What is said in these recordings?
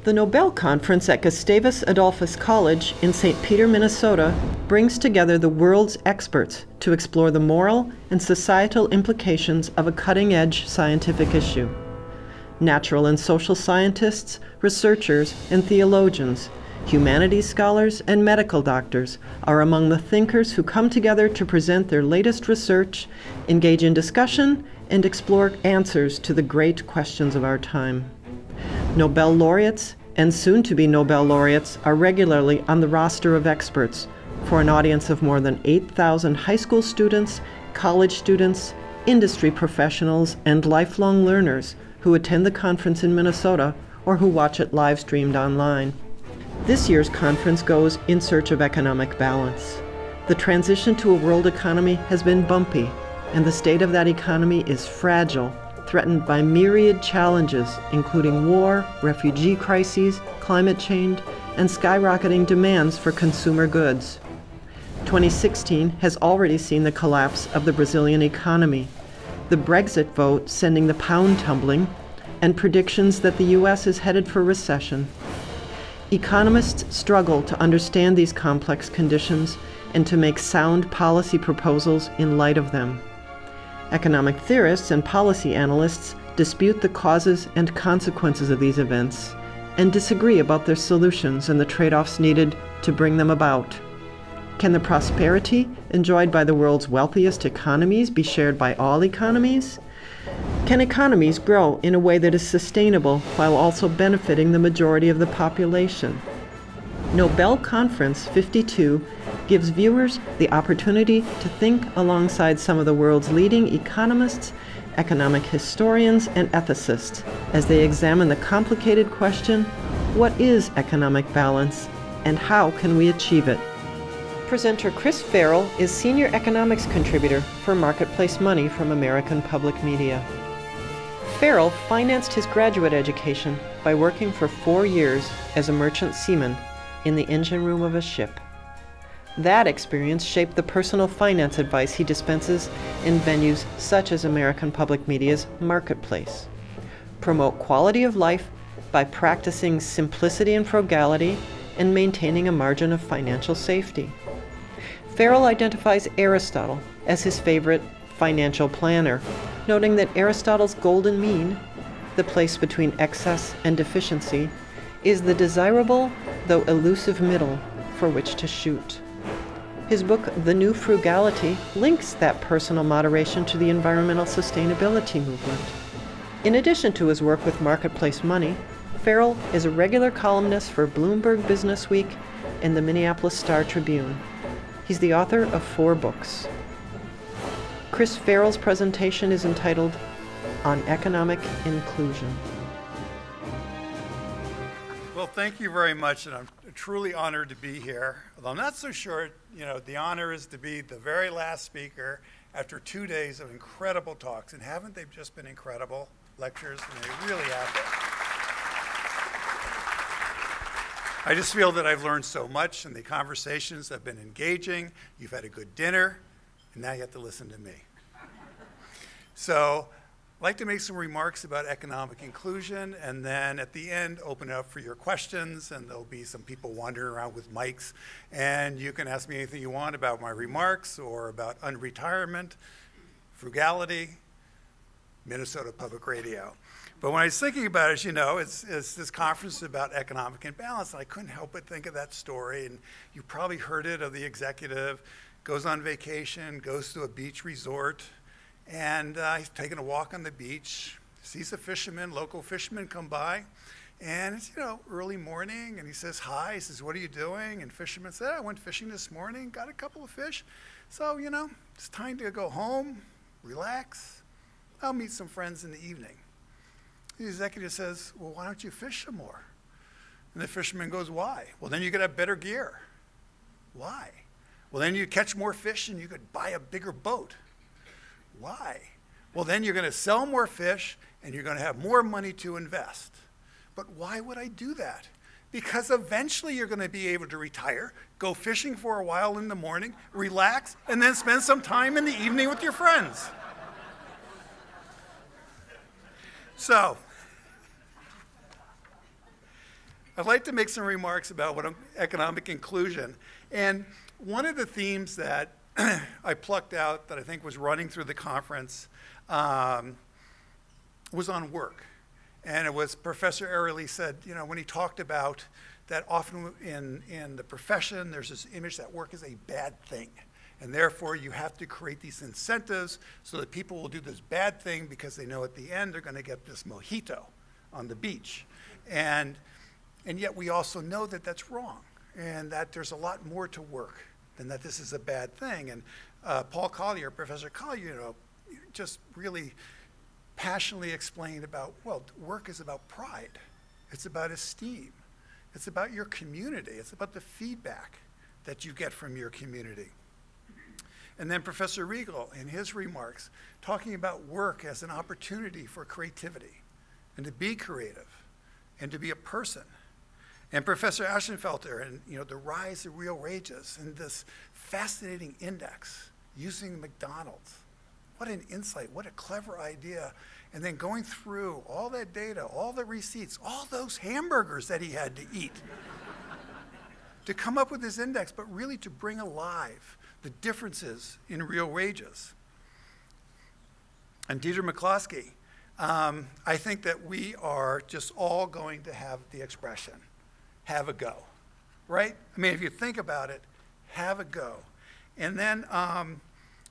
The Nobel Conference at Gustavus Adolphus College in St. Peter, Minnesota, brings together the world's experts to explore the moral and societal implications of a cutting-edge scientific issue. Natural and social scientists, researchers, and theologians, humanities scholars, and medical doctors are among the thinkers who come together to present their latest research, engage in discussion, and explore answers to the great questions of our time. Nobel laureates and soon-to-be Nobel laureates are regularly on the roster of experts for an audience of more than 8,000 high school students, college students, industry professionals, and lifelong learners who attend the conference in Minnesota or who watch it live-streamed online. This year's conference goes in search of economic balance. The transition to a world economy has been bumpy, and the state of that economy is fragile, threatened by myriad challenges, including war, refugee crises, climate change, and skyrocketing demands for consumer goods. 2016 has already seen the collapse of the Brazilian economy, the Brexit vote sending the pound tumbling, and predictions that the U.S. is headed for recession. Economists struggle to understand these complex conditions and to make sound policy proposals in light of them. Economic theorists and policy analysts dispute the causes and consequences of these events and disagree about their solutions and the trade-offs needed to bring them about. Can the prosperity enjoyed by the world's wealthiest economies be shared by all economies? Can economies grow in a way that is sustainable while also benefiting the majority of the population? Nobel Conference 52 gives viewers the opportunity to think alongside some of the world's leading economists, economic historians, and ethicists as they examine the complicated question, what is economic balance and how can we achieve it? Presenter Chris Farrell is Senior Economics Contributor for Marketplace Money from American Public Media. Farrell financed his graduate education by working for 4 years as a merchant seaman in the engine room of a ship. That experience shaped the personal finance advice he dispenses in venues such as American Public Media's Marketplace. Promote quality of life by practicing simplicity and frugality and maintaining a margin of financial safety. Farrell identifies Aristotle as his favorite financial planner, noting that Aristotle's golden mean, the place between excess and deficiency, is the desirable, though elusive middle for which to shoot. His book, The New Frugality, links that personal moderation to the environmental sustainability movement. In addition to his work with Marketplace Money, Farrell is a regular columnist for Bloomberg Businessweek and the Minneapolis Star-Tribune. He's the author of 4 books. Chris Farrell's presentation is entitled On Economic Inclusion. Well, thank you very much, and I'm truly honored to be here. Although I'm not so sure, the honor is to be the very last speaker after 2 days of incredible talks. And haven't they just been incredible lectures? And they really have been. I just feel that I've learned so much, and the conversations have been engaging. You've had a good dinner, and now you have to listen to me. So I'd like to make some remarks about economic inclusion, and then at the end, open it up for your questions, and there'll be some people wandering around with mics, and you can ask me anything you want about my remarks or about unretirement, frugality, Minnesota Public Radio. But when I was thinking about it, it's this conference about economic imbalance, and I couldn't help but think of that story, and you probably heard it, of the executive, goes on vacation, goes to a beach resort, and he's taking a walk on the beach, sees a fisherman, local fisherman come by, and it's, early morning, and he says, hi, he says, what are you doing? And fisherman said, I went fishing this morning, got a couple of fish, so, it's time to go home, relax, I'll meet some friends in the evening. The executive says, well, why don't you fish some more? And the fisherman goes, why? Well, then you could have better gear. Why? Well, then you catch more fish and you could buy a bigger boat. Why? Well, then you're going to sell more fish and you're going to have more money to invest. But why would I do that? Because eventually you're going to be able to retire, go fishing for a while in the morning, relax, and then spend some time in the evening with your friends. So I'd like to make some remarks about economic inclusion. And one of the themes that I plucked out that I think was running through the conference was on work. And it was Professor Arely said, you know, when he talked about that often in the profession, there's this image that work is a bad thing. And therefore, you have to create these incentives so that people will do this bad thing because they know at the end they're going to get this mojito on the beach. And yet we also know that that's wrong and that there's a lot more to work than that this is a bad thing. And Paul Collier, Professor Collier, you know, just really passionately explained about, well, work is about pride. It's about esteem. It's about your community. It's about the feedback that you get from your community. And then Professor Riegel, in his remarks, talking about work as an opportunity for creativity and to be creative and to be a person. And Professor Aschenfelter, and you know, the rise of real wages and this fascinating index using McDonald's. What an insight, what a clever idea. And then going through all that data, all the receipts, all those hamburgers that he had to eat to come up with this index, but really to bring alive the differences in real wages. And Deirdre McCloskey, I think that we are just all going to have the expression, have a go, right? I mean, if you think about it, have a go. And then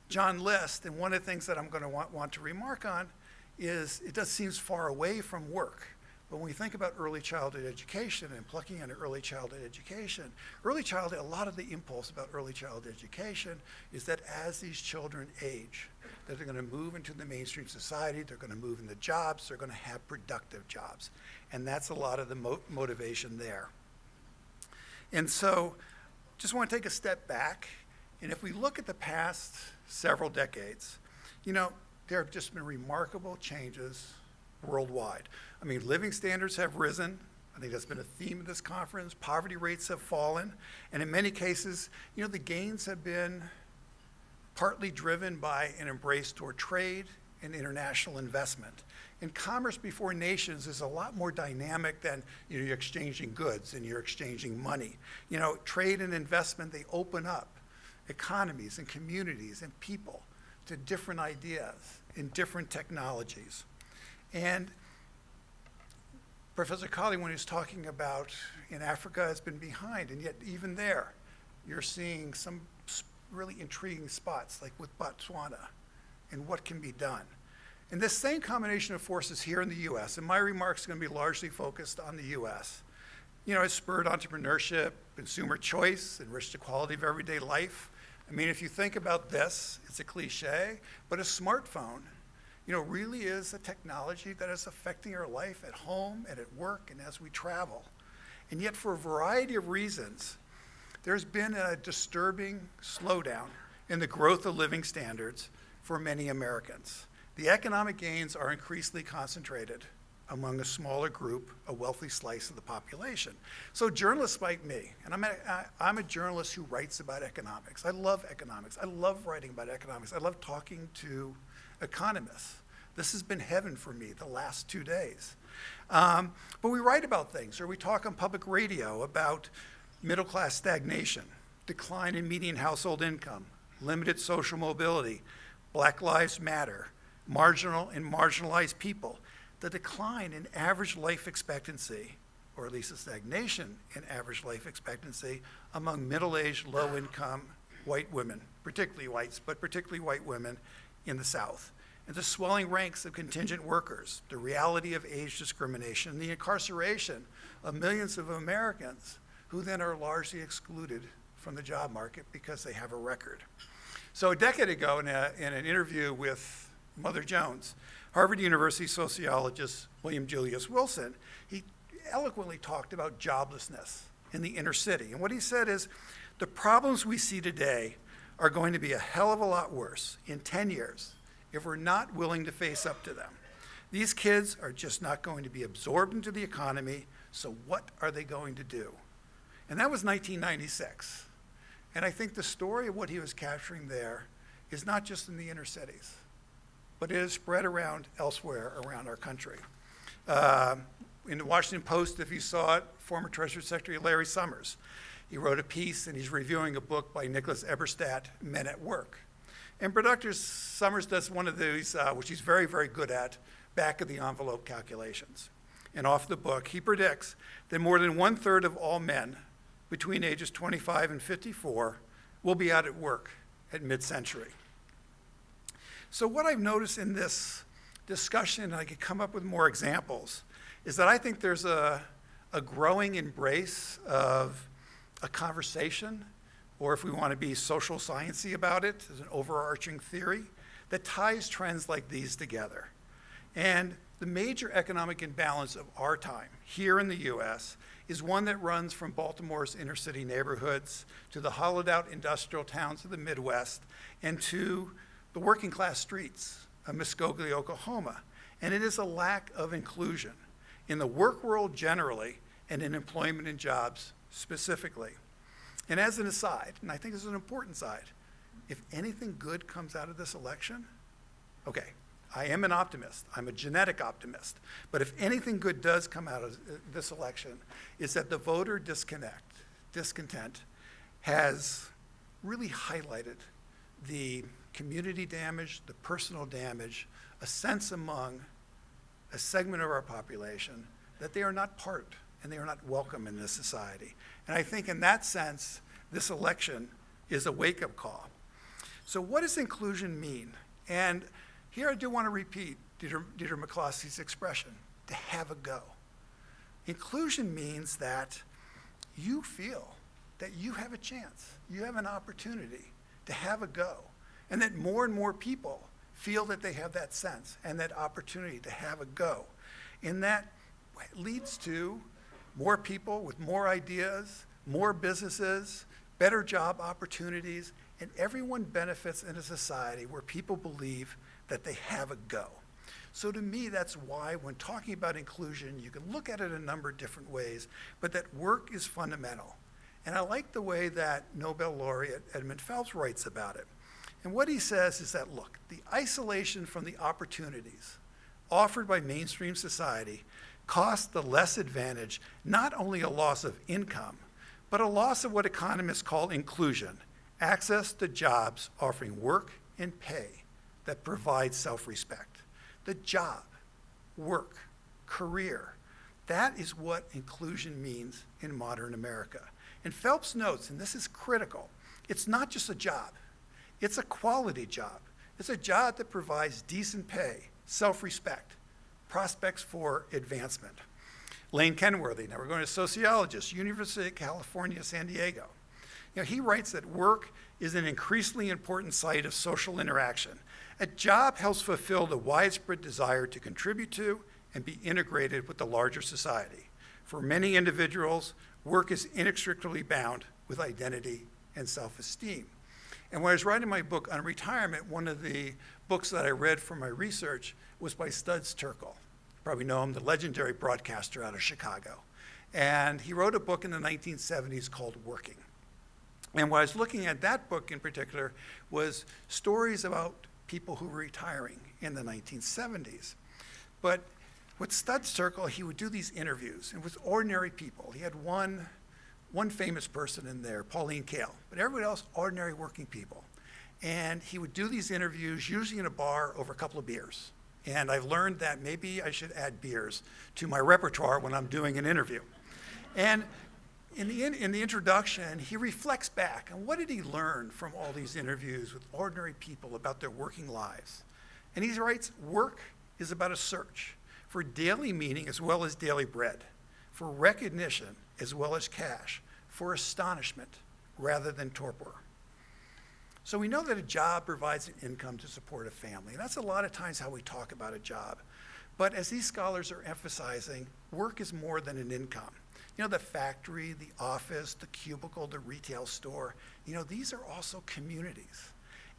John List, and one of the things that I'm going to want to remark on is it does seems far away from work. But when we think about early childhood education and plugging into early childhood education, a lot of the impulse about early childhood education is that as these children age, that they're going to move into the mainstream society, they're going to move into jobs, they're going to have productive jobs. And that's a lot of the motivation there. And so just want to take a step back. And if we look at the past several decades, you know, there have just been remarkable changes worldwide. I mean, living standards have risen. I think that's been a theme of this conference. Poverty rates have fallen. And in many cases, you know, the gains have been partly driven by an embrace toward trade and international investment. And commerce before nations is a lot more dynamic than, you know, you're exchanging goods and you're exchanging money. You know, trade and investment, they open up economies and communities and people to different ideas and different technologies. And Professor Colley, when he was talking about in Africa, has been behind, and yet even there, you're seeing some really intriguing spots, like with Botswana, and what can be done. And this same combination of forces here in the US, and my remarks are going to be largely focused on the US, you know, has spurred entrepreneurship, consumer choice, enriched the quality of everyday life. I mean, if you think about this, it's a cliche, but a smartphone, you know, really is a technology that is affecting our life at home and at work and as we travel. And yet, for a variety of reasons, there's been a disturbing slowdown in the growth of living standards for many Americans. The economic gains are increasingly concentrated among a smaller group, a wealthy slice of the population. So journalists like me, and I'm a journalist who writes about economics. I love economics. I love writing about economics. I love talking to economists. This has been heaven for me the last 2 days. But we write about things, or we talk on public radio about middle-class stagnation, decline in median household income, limited social mobility, Black Lives Matter, marginal and marginalized people, the decline in average life expectancy, or at least a stagnation in average life expectancy among middle-aged, low-income white women, particularly whites, but particularly white women in the South. And the swelling ranks of contingent workers, the reality of age discrimination, and the incarceration of millions of Americans who then are largely excluded from the job market because they have a record. So a decade ago, in an interview with Mother Jones, Harvard University sociologist William Julius Wilson, he eloquently talked about joblessness in the inner city. And what he said is, the problems we see today are going to be a hell of a lot worse in 10 years if we're not willing to face up to them. These kids are just not going to be absorbed into the economy, so what are they going to do? And that was 1996. And I think the story of what he was capturing there is not just in the inner cities, but it is spread around elsewhere around our country. In the Washington Post, if you saw it, former Treasury Secretary Larry Summers. He wrote a piece and he's reviewing a book by Nicholas Eberstadt, Men at Work. And Dr. Summers does one of these, which he's very, very good at, back of the envelope calculations. And off the book, he predicts that more than 1/3 of all men between ages 25 and 54 will be out at work at mid-century. So what I've noticed in this discussion, and I could come up with more examples, is that I think there's a growing embrace of a conversation, or if we want to be social sciencey about it, as an overarching theory, that ties trends like these together. And the major economic imbalance of our time here in the US is one that runs from Baltimore's inner city neighborhoods to the hollowed out industrial towns of the Midwest and to the working class streets of Muskogee, Oklahoma. And it is a lack of inclusion in the work world generally and in employment and jobs specifically. And as an aside, and I think this is an important side, if anything good comes out of this election, okay, I am an optimist. I'm a genetic optimist. But if anything good does come out of this election, is that the voter discontent has really highlighted the community damage, the personal damage, a sense among a segment of our population that they are not part and they are not welcome in this society. And I think in that sense, this election is a wake-up call. So what does inclusion mean? And here I do want to repeat Deirdre McCloskey's expression, to have a go. Inclusion means that you feel that you have a chance, you have an opportunity to have a go, and that more and more people feel that they have that sense and that opportunity to have a go. And that leads to more people with more ideas, more businesses, better job opportunities, and everyone benefits in a society where people believe that they have a go. So to me, that's why when talking about inclusion, you can look at it a number of different ways, but that work is fundamental. And I like the way that Nobel laureate Edmund Phelps writes about it. And what he says is that, look, the isolation from the opportunities offered by mainstream society costs the less advantaged not only a loss of income, but a loss of what economists call inclusion, access to jobs offering work and pay that provides self-respect. The job, work, career, that is what inclusion means in modern America. And Phelps notes, and this is critical, it's not just a job, it's a quality job. It's a job that provides decent pay, self-respect, prospects for advancement. Lane Kenworthy, now we're going to sociologist, University of California, San Diego. You know, he writes that work is an increasingly important site of social interaction. A job helps fulfill the widespread desire to contribute to and be integrated with the larger society. For many individuals, work is inextricably bound with identity and self-esteem. And when I was writing my book on retirement, one of the books that I read for my research was by Studs Terkel. You probably know him, the legendary broadcaster out of Chicago. And he wrote a book in the 1970s called Working. And what I was looking at that book in particular was stories about people who were retiring in the 1970s. But with Studs Terkel, he would do these interviews, and with ordinary people. He had one famous person in there, Pauline Kael, but everybody else, ordinary working people. And he would do these interviews, usually in a bar over a couple of beers. And I've learned that maybe I should add beers to my repertoire when I'm doing an interview. And in the introduction, he reflects back on what did he learn from all these interviews with ordinary people about their working lives. And he writes, work is about a search for daily meaning as well as daily bread, for recognition as well as cash, for astonishment rather than torpor. So we know that a job provides an income to support a family. And that's a lot of times how we talk about a job. But as these scholars are emphasizing, work is more than an income. You know, the factory, the office, the cubicle, the retail store, you know, these are also communities.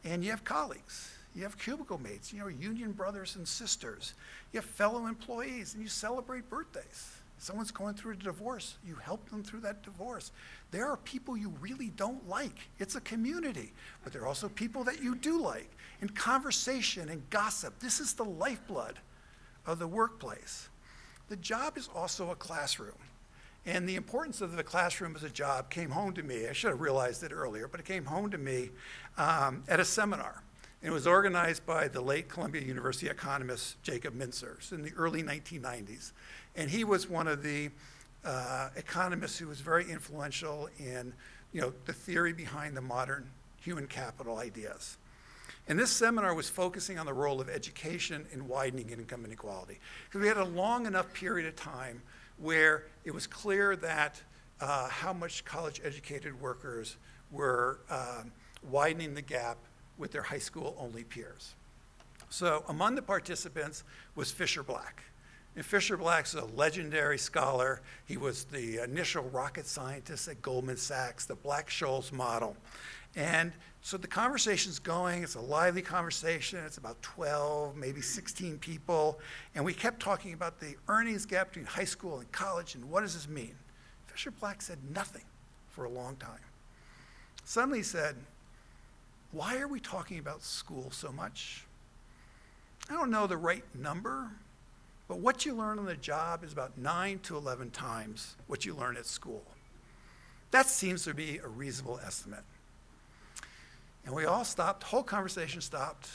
And you have colleagues, you have cubicle mates, you know, union brothers and sisters. You have fellow employees, and you celebrate birthdays. Someone's going through a divorce, you help them through that divorce. There are people you really don't like. It's a community, but there are also people that you do like. And conversation and gossip, this is the lifeblood of the workplace. the job is also a classroom. And the importance of the classroom as a job came home to me. I should have realized it earlier, but it came home to me at a seminar. And it was organized by the late Columbia University economist Jacob Mintzers in the early 1990s. And he was one of the economists who was very influential in the theory behind the modern human capital ideas. And this seminar was focusing on the role of education in widening income inequality. Because we had a long enough period of time where it was clear that how much college-educated workers were widening the gap with their high school-only peers. So among the participants was Fisher Black. And Fisher Black's a legendary scholar. He was the initial rocket scientist at Goldman Sachs, the Black-Scholes model. And so the conversation's going, it's a lively conversation, it's about 12, maybe 16 people, and we kept talking about the earnings gap between high school and college, and what does this mean? Fisher Black said nothing for a long time. Suddenly he said, why are we talking about school so much? I don't know the right number, but what you learn on the job is about 9 to 11 times what you learn at school. That seems to be a reasonable estimate. And we all stopped, the whole conversation stopped,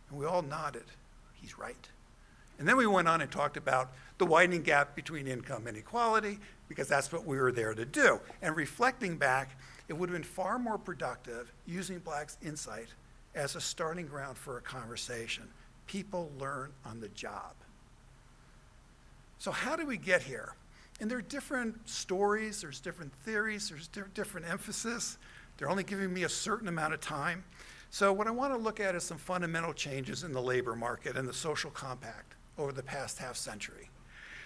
and we all nodded. He's right. And then we went on and talked about the widening gap between income and equality, because that's what we were there to do. And reflecting back, it would have been far more productive using Black's insight as a starting ground for a conversation. People learn on the job. So how do we get here? And there are different stories, there's different theories, there's different emphasis. They're only giving me a certain amount of time. So what I want to look at is some fundamental changes in the labor market and the social compact over the past half century.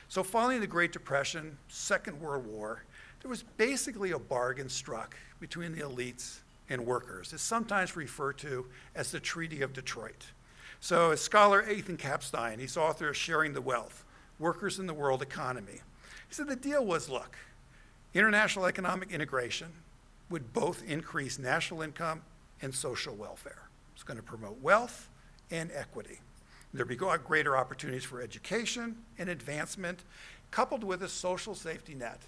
So following the Great Depression, Second World War, there was basically a bargain struck between the elites and workers. It's sometimes referred to as the Treaty of Detroit. So as scholar Ethan Kapstein, he's author of Sharing the Wealth, Workers in the World Economy. He said the deal was, look, international economic integration would both increase national income and social welfare. It's going to promote wealth and equity. There'd be greater opportunities for education and advancement, coupled with a social safety net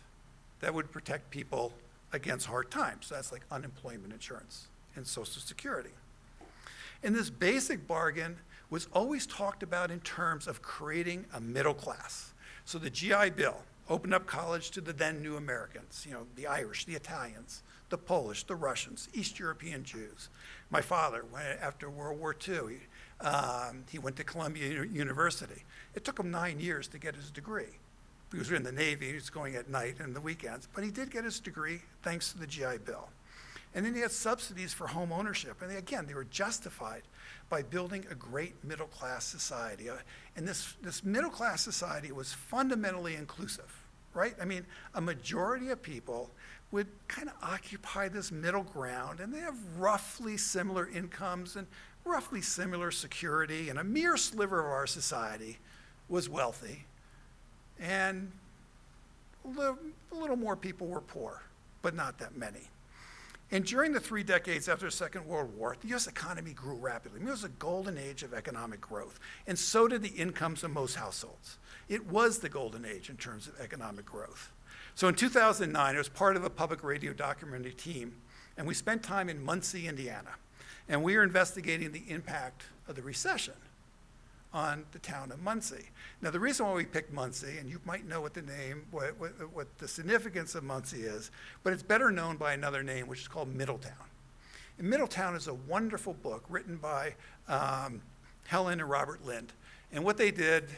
that would protect people against hard times. So that's like unemployment insurance and Social Security. And this basic bargain was always talked about in terms of creating a middle class. So the GI Bill opened up college to the then new Americans, the Irish, the Italians, the Polish, the Russians, East European Jews. My father, after World War II, he went to Columbia University. It took him 9 years to get his degree. He was in the Navy, he was going at night and the weekends, but he did get his degree thanks to the GI Bill. And then he had subsidies for home ownership. And they were justified by building a great middle-class society. And this middle-class society was fundamentally inclusive, right? I mean, a majority of people would kind of occupy this middle ground, and they have roughly similar incomes and roughly similar security, and a mere sliver of our society was wealthy, and a little more people were poor, but not that many. And during the 3 decades after the Second World War, the US economy grew rapidly. I mean, it was a golden age of economic growth, and so did the incomes of most households. It was the golden age in terms of economic growth. So in 2009, I was part of a public radio documentary team, and we spent time in Muncie, Indiana. And we were investigating the impact of the recession on the town of Muncie. Now, the reason why we picked Muncie, and you might know what the significance of Muncie is, but it's better known by another name, which is called Middletown. And Middletown is a wonderful book written by Helen and Robert Lind. And what they did,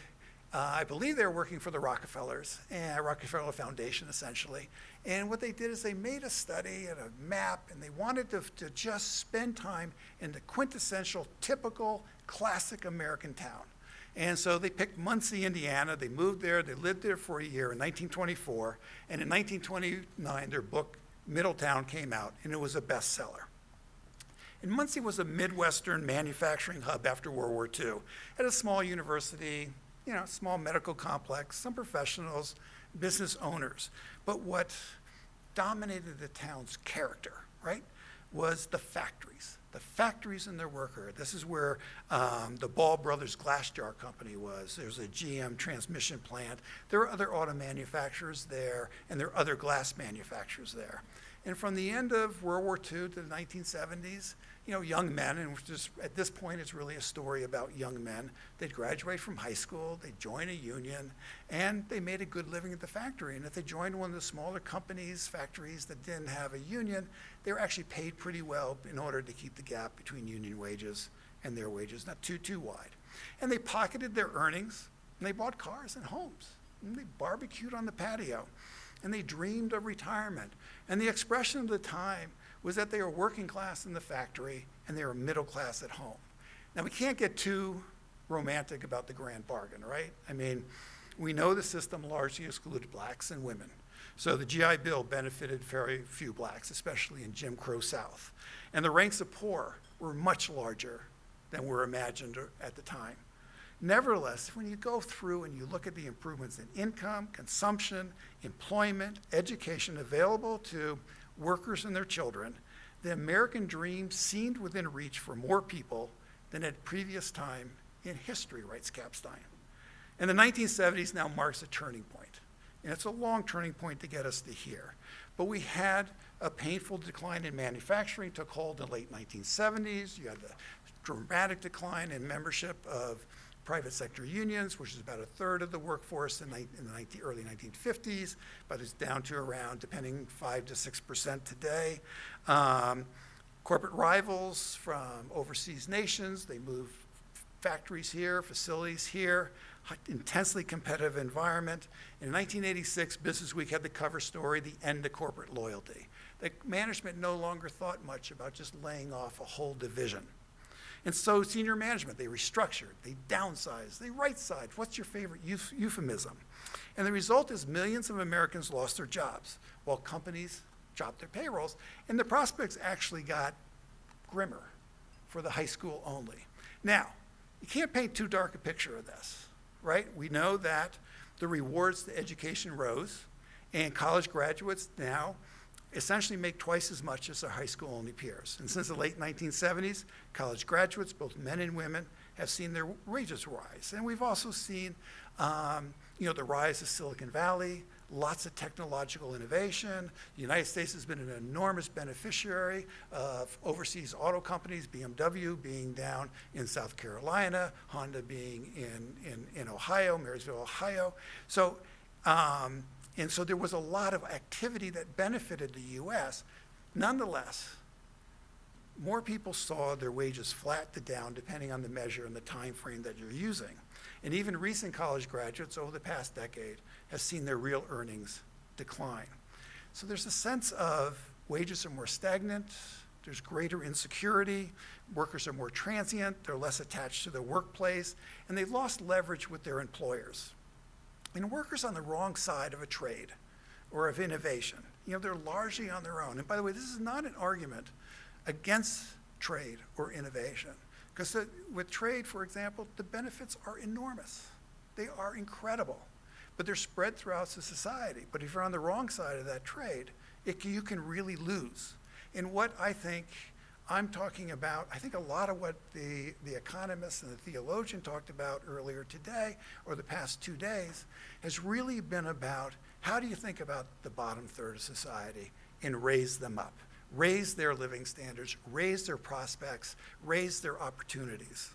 I believe they were working for the Rockefellers, and Rockefeller Foundation, essentially. And what they did is they made a study and a map, and they wanted to just spend time in the quintessential, typical, classic American town. And so they picked Muncie, Indiana. They moved there. They lived there for a year in 1924. And in 1929, their book, Middletown, came out, and it was a bestseller. And Muncie was a Midwestern manufacturing hub after World War II. Had a small university, small medical complex, some professionals, business owners. But what dominated the town's character, right, was the factories. The factories and their worker. This is where the Ball Brothers Glass Jar Company was. There's a GM transmission plant. There are other auto manufacturers there, and there are other glass manufacturers there. And from the end of World War II to the 1970s, young men, and just at this point it's really a story about young men. They'd graduate from high school, they'd join a union, and they made a good living at the factory. And if they joined one of the smaller factories that didn't have a union, they were actually paid pretty well in order to keep the gap between union wages and their wages not too wide. And they pocketed their earnings, and they bought cars and homes, and they barbecued on the patio, and they dreamed of retirement. And the expression of the time was that they were working class in the factory and they were middle class at home. Now, we can't get too romantic about the grand bargain, right? I mean, we know the system largely excluded blacks and women. So the GI Bill benefited very few blacks, especially in Jim Crow South. And the ranks of poor were much larger than were imagined at the time. Nevertheless, when you go through and you look at the improvements in income, consumption, employment, education available to workers and their children, the American dream seemed within reach for more people than at previous time in history, writes Capstein. And the 1970s now marks a turning point. And it's a long turning point to get us to here. But we had a painful decline in manufacturing, took hold in the late 1970s. You had the dramatic decline in membership of private sector unions, which is about a third of the workforce in the early 1950s, but it's down to around, depending, 5 to 6% today. Corporate rivals from overseas nations, they move factories here, facilities here, intensely competitive environment. In 1986, Business Week had the cover story, The End of Corporate Loyalty. The management no longer thought much about just laying off a whole division. And so senior management, they restructured, they downsized, they right-sized. What's your favorite euphemism? And the result is millions of Americans lost their jobs while companies dropped their payrolls. And the prospects actually got grimmer for the high school only. Now, you can't paint too dark a picture of this, right? We know that the rewards to education rose, and college graduates now essentially make twice as much as their high school only peers. And since the late 1970s, college graduates, both men and women, have seen their wages rise. And we've also seen the rise of Silicon Valley, lots of technological innovation. The United States has been an enormous beneficiary of overseas auto companies, BMW being down in South Carolina, Honda being in Ohio, Marysville, Ohio. So, and so there was a lot of activity that benefited the US. Nonetheless, more people saw their wages flat to down depending on the measure and the time frame that you're using. And even recent college graduates over the past decade have seen their real earnings decline. So there's a sense of wages are more stagnant, there's greater insecurity, workers are more transient, they're less attached to their workplace, and they've lost leverage with their employers. And workers on the wrong side of a trade or of innovation, they're largely on their own. And by the way, this is not an argument against trade or innovation. Because with trade, for example, the benefits are enormous. They are incredible. But they're spread throughout the society. But if you're on the wrong side of that trade, you can really lose. And what I think I'm talking about, I think a lot of what the economists and the theologian talked about earlier today, or the past 2 days, has really been about how do you think about the bottom third of society and raise them up, raise their living standards, raise their prospects, raise their opportunities.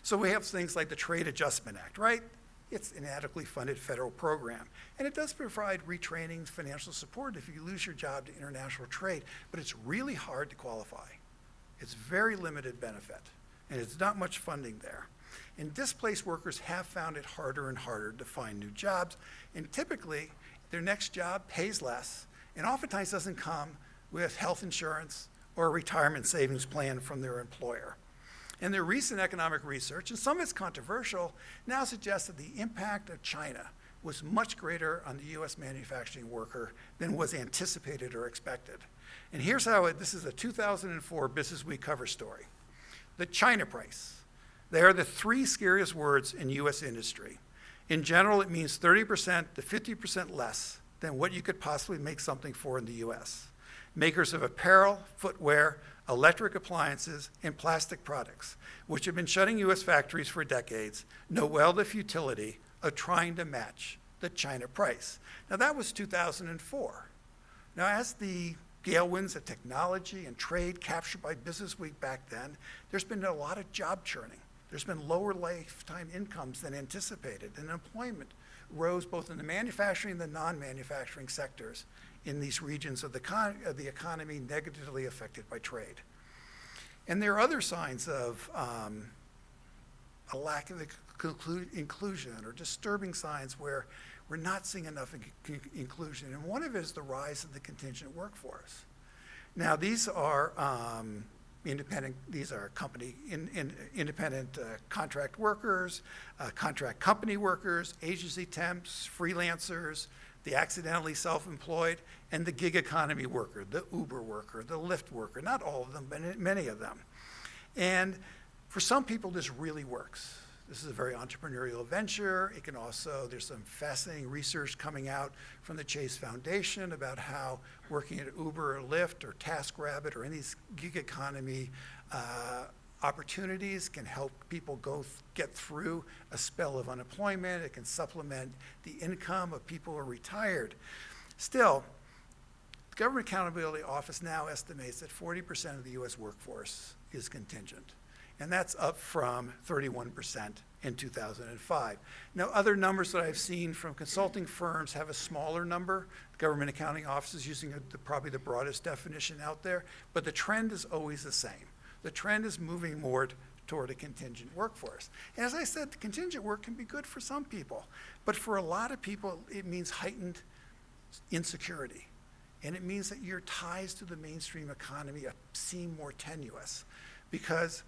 So we have things like the Trade Adjustment Act, right? It's an inadequately funded federal program. And it does provide retraining, financial support if you lose your job to international trade, but it's really hard to qualify. It's very limited benefit, and it's not much funding there. And displaced workers have found it harder and harder to find new jobs, and typically their next job pays less, and oftentimes doesn't come with health insurance or a retirement savings plan from their employer. And their recent economic research, and some of it's controversial, now suggests that the impact of China was much greater on the US manufacturing worker than was anticipated or expected. And here's how this is a 2004 Business Week cover story. The China price. They are the 3 scariest words in US industry. In general, it means 30% to 50% less than what you could possibly make something for in the US. makers of apparel, footwear, electric appliances, and plastic products, which have been shutting U.S. factories for decades, know well the futility of trying to match the China price. Now that was 2004. Now as the gale winds of technology and trade captured by Business Week back then, there's been a lot of job churning. There's been lower lifetime incomes than anticipated, and employment rose both in the manufacturing and the non-manufacturing sectors in these regions of the economy negatively affected by trade. And there are other signs of a lack of inclusion or disturbing signs where we're not seeing enough inclusion. And one of it is the rise of the contingent workforce. Now these are independent contract workers, contract company workers, agency temps, freelancers, the accidentally self-employed, and the gig economy worker, the Uber worker, the Lyft worker, not all of them, but many of them. And for some people, this really works. This is a very entrepreneurial venture. It can also, there's some fascinating research coming out from the Chase Foundation about how working at Uber or Lyft or TaskRabbit or any of these gig economy opportunities can help people get through a spell of unemployment. It can supplement the income of people who are retired. Still, the Government Accountability Office now estimates that 40% of the US workforce is contingent. And that's up from 31% in 2005. Now, other numbers that I've seen from consulting firms have a smaller number. The Government Accounting Office is using probably the broadest definition out there, but the trend is always the same. The trend is moving more toward a contingent workforce. And as I said, the contingent work can be good for some people, but for a lot of people, it means heightened insecurity. And it means that your ties to the mainstream economy seem more tenuous because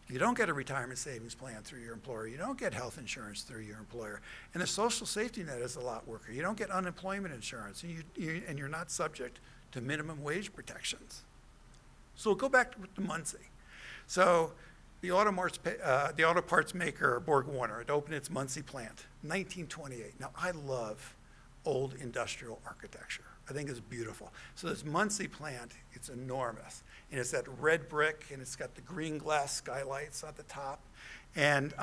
you don't get a retirement savings plan through your employer. You don't get health insurance through your employer. And the social safety net is a lot weaker. You don't get unemployment insurance, and you're not subject to minimum wage protections. So we'll go back to Muncie. So the auto parts maker, Borg-Warner, had opened its Muncie plant in 1928. Now, I love old industrial architecture. I think it's beautiful. So this Muncie plant, it's enormous. And it's that red brick, and it's got the green glass skylights at the top. And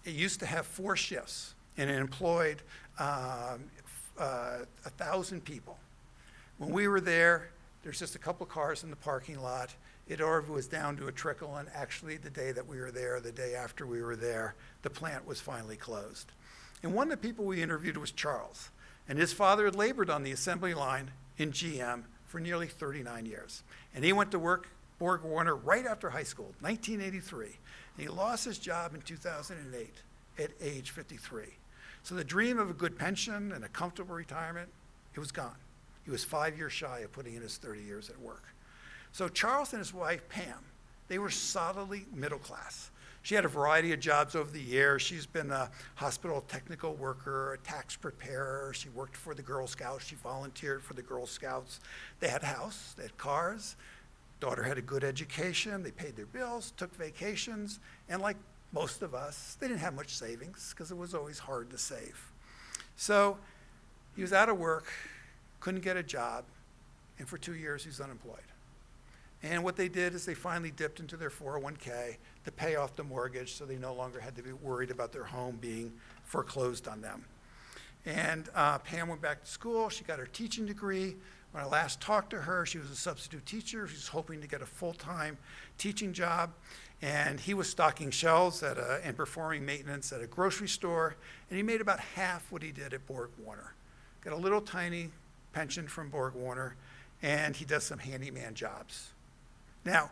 it used to have 4 shifts, and it employed 1,000 people. When we were there, there's just a couple cars in the parking lot. It was down to a trickle, and actually the day that we were there, the day after we were there, the plant was finally closed. And one of the people we interviewed was Charles. And his father had labored on the assembly line in GM for nearly 39 years. And he went to work Borg-Warner right after high school, 1983. And he lost his job in 2008 at age 53. So the dream of a good pension and a comfortable retirement, it was gone. He was 5 years shy of putting in his 30 years at work. So Charles and his wife, Pam, they were solidly middle class. She had a variety of jobs over the years. She's been a hospital technical worker, a tax preparer. She worked for the Girl Scouts. She volunteered for the Girl Scouts. They had a house, they had cars. Daughter had a good education. They paid their bills, took vacations. And like most of us, they didn't have much savings because it was always hard to save. So he was out of work, couldn't get a job, and for 2 years he's unemployed. And what they did is they finally dipped into their 401k to pay off the mortgage so they no longer had to be worried about their home being foreclosed on them. And Pam went back to school. She got her teaching degree. When I last talked to her, she was a substitute teacher. She was hoping to get a full-time teaching job. And he was stocking shelves and performing maintenance at a grocery store. And he made about half what he did at Borg-Warner. Got a little tiny pension from Borg-Warner, and he does some handyman jobs. Now,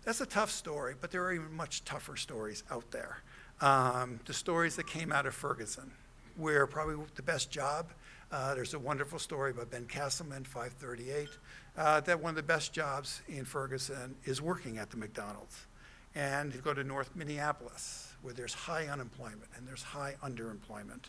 that's a tough story, but there are even much tougher stories out there. The stories that came out of Ferguson, where probably the best job, there's a wonderful story by Ben Castleman, 538, that one of the best jobs in Ferguson is working at the McDonald's. And you go to North Minneapolis, where there's high unemployment and there's high underemployment.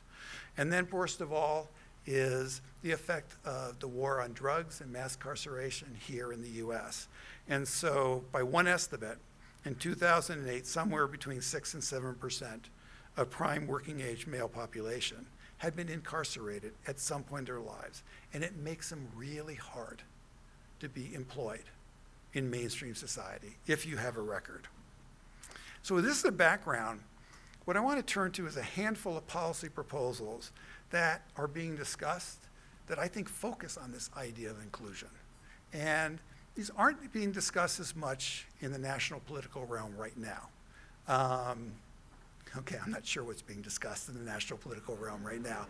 And then worst of all is the effect of the war on drugs and mass incarceration here in the US. And so by one estimate, in 2008, somewhere between 6 and 7% of prime working age male population had been incarcerated at some point in their lives. And it makes them really hard to be employed in mainstream society if you have a record. So with this as a background, what I want to turn to is a handful of policy proposals that are being discussed that I think focus on this idea of inclusion. And these aren't being discussed as much in the national political realm right now. Okay, I'm not sure what's being discussed in the national political realm right now.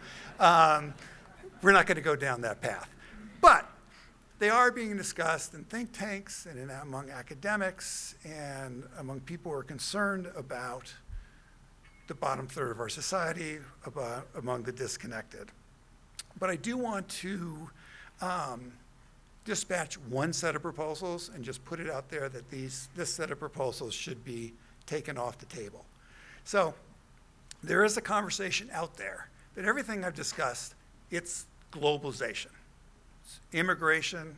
We're not going to go down that path. But they are being discussed in think tanks and among academics and among people who are concerned about the bottom third of our society, among the disconnected. But I do want to dispatch one set of proposals and just put it out there that this set of proposals should be taken off the table. So there is a conversation out there that everything I've discussed, it's globalization. It's immigration,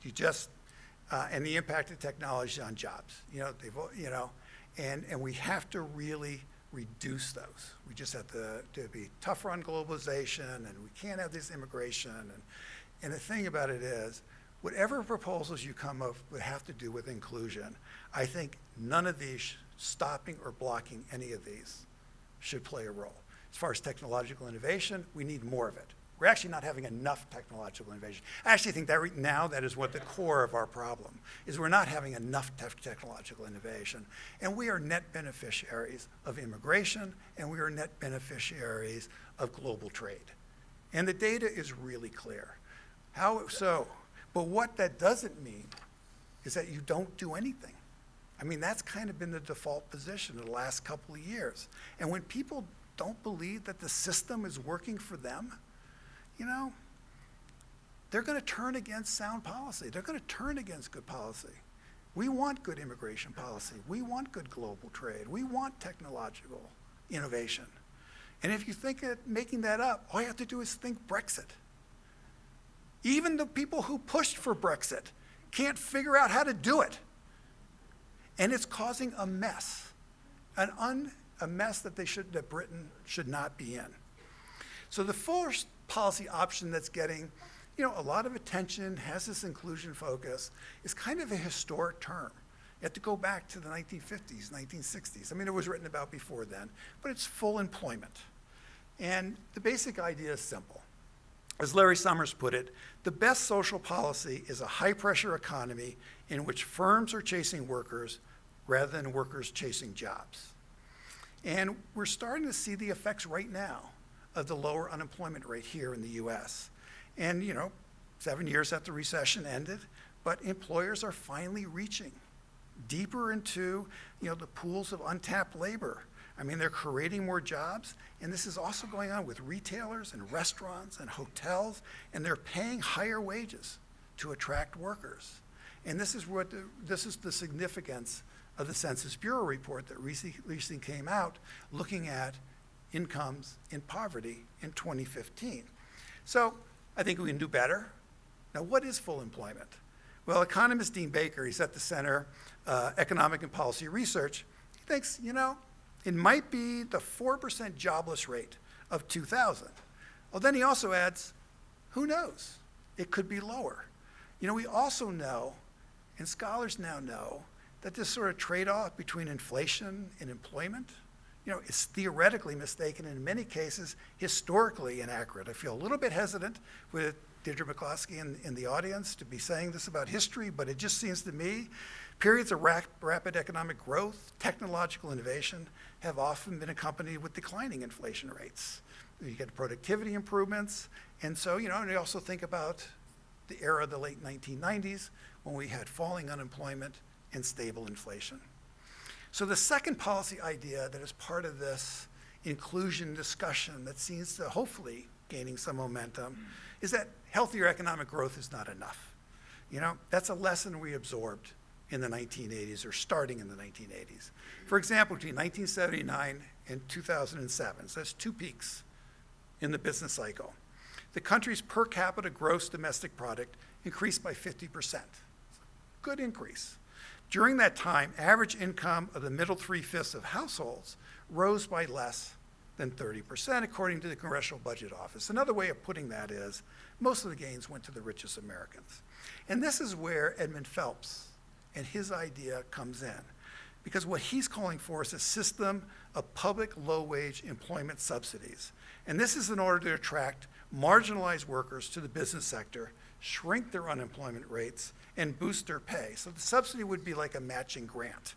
and the impact of technology on jobs. And we have to really reduce those. We just have to be tougher on globalization, and we can't have this immigration. And the thing about it is, whatever proposals you come up would have to do with inclusion. I think none of these, stopping or blocking any of these, should play a role. As far as technological innovation, we need more of it. We're actually not having enough technological innovation. I actually think that right now that is what the core of our problem is. We're not having enough technological innovation. And we are net beneficiaries of immigration, and we are net beneficiaries of global trade. And the data is really clear. How so? But what that doesn't mean is that you don't do anything. I mean, that's kind of been the default position in the last couple of years. And when people don't believe that the system is working for them, they're going to turn against sound policy. They're going to turn against good policy. We want good immigration policy. We want good global trade. We want technological innovation. And if you think of making that up, all you have to do is think Brexit. Even the people who pushed for Brexit can't figure out how to do it. And it's causing a mess, a mess that Britain should not be in. So the first policy option that's getting a lot of attention, has this inclusion focus, is kind of a historic term. You have to go back to the 1950s, 1960s. I mean, it was written about before then, but it's full employment. And the basic idea is simple. As Larry Summers put it, the best social policy is a high-pressure economy in which firms are chasing workers rather than workers chasing jobs. And we're starting to see the effects right now of the lower unemployment rate here in the US. And 7 years after the recession ended, but employers are finally reaching deeper into the pools of untapped labor. I mean, they're creating more jobs, and this is also going on with retailers and restaurants and hotels, and they're paying higher wages to attract workers. And this is the significance of the Census Bureau report that recently came out looking at incomes in poverty in 2015. So I think we can do better. Now, what is full employment? Well, economist Dean Baker, he's at the Center Economic and Policy Research, he thinks, it might be the 4% jobless rate of 2000. Well, then he also adds, who knows? It could be lower. We also know, and scholars now know, that this sort of trade-off between inflation and employment, is theoretically mistaken, and in many cases, historically inaccurate. I feel a little bit hesitant with Deirdre McCloskey in the audience to be saying this about history, but it just seems to me periods of rapid economic growth, technological innovation, have often been accompanied with declining inflation rates. You get productivity improvements, and so, and you also think about the era of the late 1990s when we had falling unemployment and stable inflation. So the second policy idea that is part of this inclusion discussion that seems to hopefully gaining some momentum is that healthier economic growth is not enough. That's a lesson we absorbed in the 1980s or starting in the 1980s. For example, between 1979 and 2007, so that's two peaks in the business cycle, the country's per capita gross domestic product increased by 50%. Good increase. During that time, average income of the middle 3/5 of households rose by less than 30%, according to the Congressional Budget Office. Another way of putting that is, Most of the gains went to the richest Americans. And this is where Edmund Phelps and his idea comes in. Because what he's calling for is a system of public low-wage employment subsidies. And this is in order to attract marginalized workers to the business sector, shrink their unemployment rates, and boost their pay. So the subsidy would be like a matching grant.